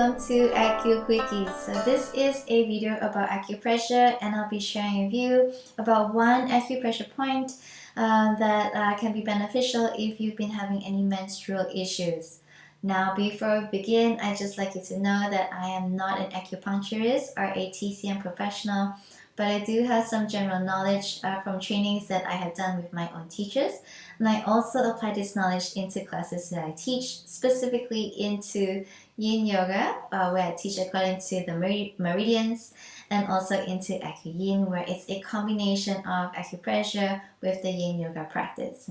welcome to Acu Quickies. So this is a video about acupressure, and I'll be sharing with you about one acupressure point that can be beneficial if you've been having any menstrual issues. Now, before we begin, I'd just like you to know that I am not an acupuncturist or a TCM professional, but I do have some general knowledge from trainings that I have done with my own teachers, and I also apply this knowledge into classes that I teach, specifically into Yin Yoga, where I teach according to the meridians, and also into Acu Yin, where it's a combination of acupressure with the Yin Yoga practice.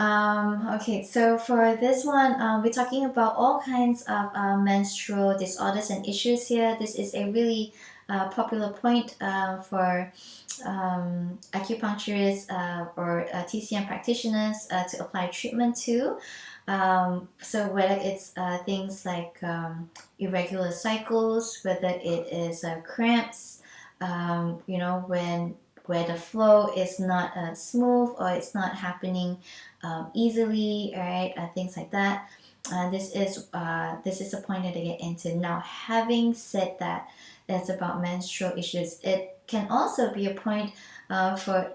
Okay, so for this one, we're talking about all kinds of menstrual disorders and issues here. This is a really popular point for acupuncturists or TCM practitioners to apply treatment to. So whether it's things like irregular cycles, whether it is cramps, where the flow is not smooth or it's not happening easily, right? Things like that. This is a point that I get into. Now, having said that, that's about menstrual issues. It can also be a point for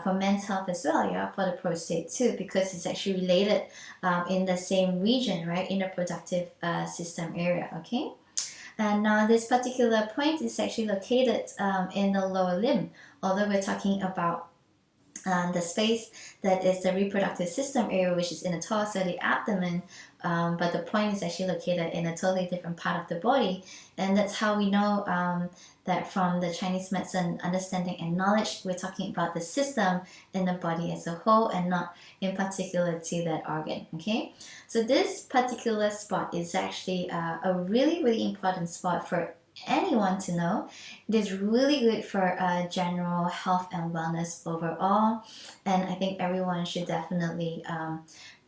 for men's health as well, yeah, for the prostate too, because it's actually related in the same region, right, in the reproductive system area, okay? And now this particular point is actually located in the lower limb, although we're talking about the space that is the reproductive system area, which is in the torso, the abdomen, but the point is actually located in a totally different part of the body. And that's how we know that from the Chinese medicine understanding and knowledge, we're talking about the system in the body as a whole and not in particular to that organ, okay? So this particular spot is actually a really, really important spot for anyone to know. It is really good for general health and wellness overall, and I think everyone should definitely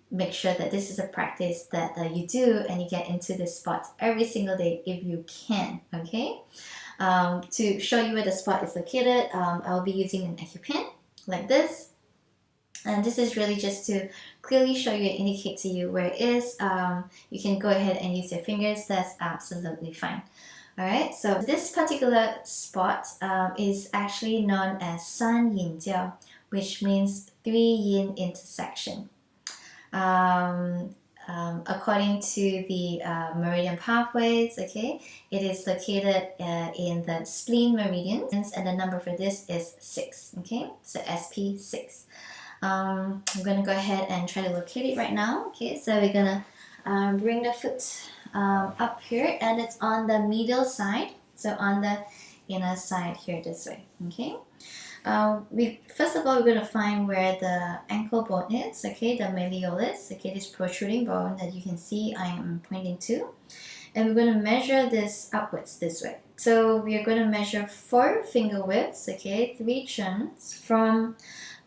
make sure that this is a practice that you do and you get into this spot every single day if you can, okay? To show you where the spot is located, I'll be using an Acupoint like this, and this is really just to clearly show you and indicate to you where it is. You can go ahead and use your fingers, that's absolutely fine. Alright, so this particular spot is actually known as San Yin Jiao, which means 3 yin intersection. According to the meridian pathways, okay, it is located in the spleen meridians, and the number for this is 6, okay, so SP6. I'm going to go ahead and try to locate it right now, okay, so we're going to bring the foot up here, and it's on the medial side, so on the inner side here this way, okay. First of all, we're going to find where the ankle bone is, okay, the malleolus, okay, this protruding bone that you can see I am pointing to, and we're going to measure this upwards this way. So we are going to measure 4 finger widths, okay, 3 churns from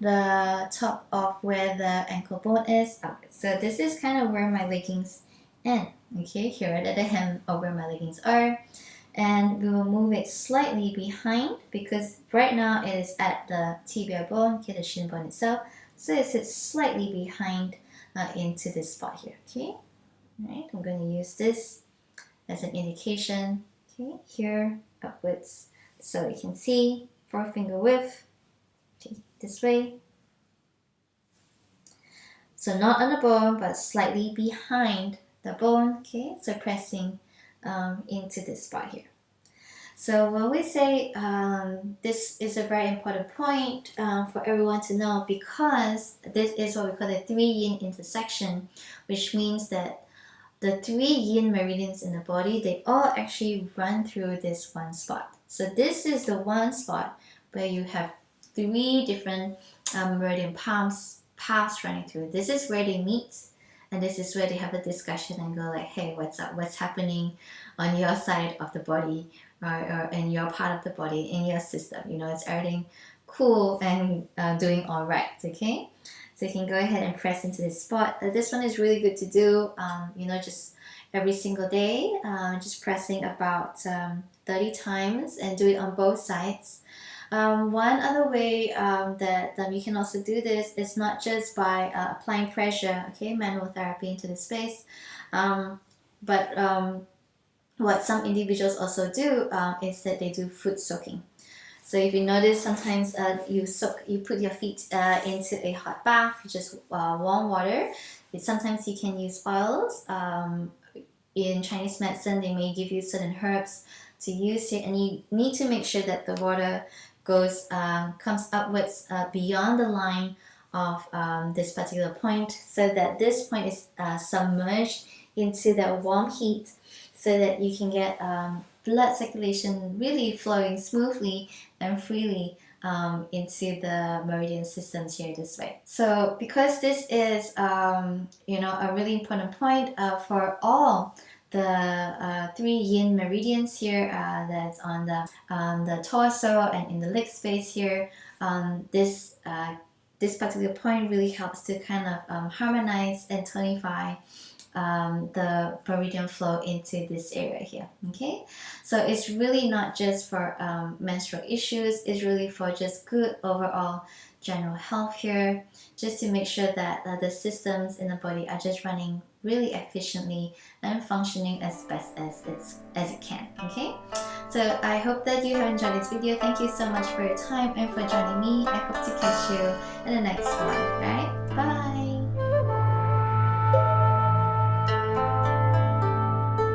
the top of where the ankle bone is upwards. So this is kind of where my leggings end, okay, here at the hem of where my leggings are. And we will move it slightly behind because right now it is at the tibia bone, okay, the shin bone itself. So it sits slightly behind into this spot here, okay? Alright, I'm going to use this as an indication, okay, here upwards. So you can see 4 finger width, okay, this way. So not on the bone, but slightly behind the bone, okay, so pressing into this spot here. So when we say this is a very important point for everyone to know, because this is what we call the 3 yin intersection, which means that the 3 yin meridians in the body, they all actually run through this one spot. So this is the one spot where you have 3 different meridian paths running through. This is where they meet, and this is where they have a discussion and go like, hey, what's up, what's happening on your side of the body, or in your part of the body, in your system, is everything cool and doing all right, okay? So you can go ahead and press into this spot. This one is really good to do, just every single day, just pressing about 30 times and do it on both sides. One other way that you can also do this is not just by applying pressure, okay, manual therapy into the space. But what some individuals also do is that they do foot soaking. So if you notice, sometimes you put your feet into a hot bath, just warm water. Sometimes you can use oils. In Chinese medicine, they may give you certain herbs to use it, and you need to make sure that the water comes upwards beyond the line of this particular point, so that this point is submerged into that warm heat, so that you can get blood circulation really flowing smoothly and freely into the meridian systems here this way. So because this is a really important point for all the 3 yin meridians here that's on the torso and in the leg space here, this particular point really helps to kind of harmonize and tonify the meridian flow into this area here. Okay, so it's really not just for menstrual issues, it's really for just good overall general health here, just to make sure that the systems in the body are just running really efficiently and functioning as best as it can. Okay, so I hope that you have enjoyed this video. Thank you so much for your time and for joining me. I hope to catch you in the next one. Alright, bye.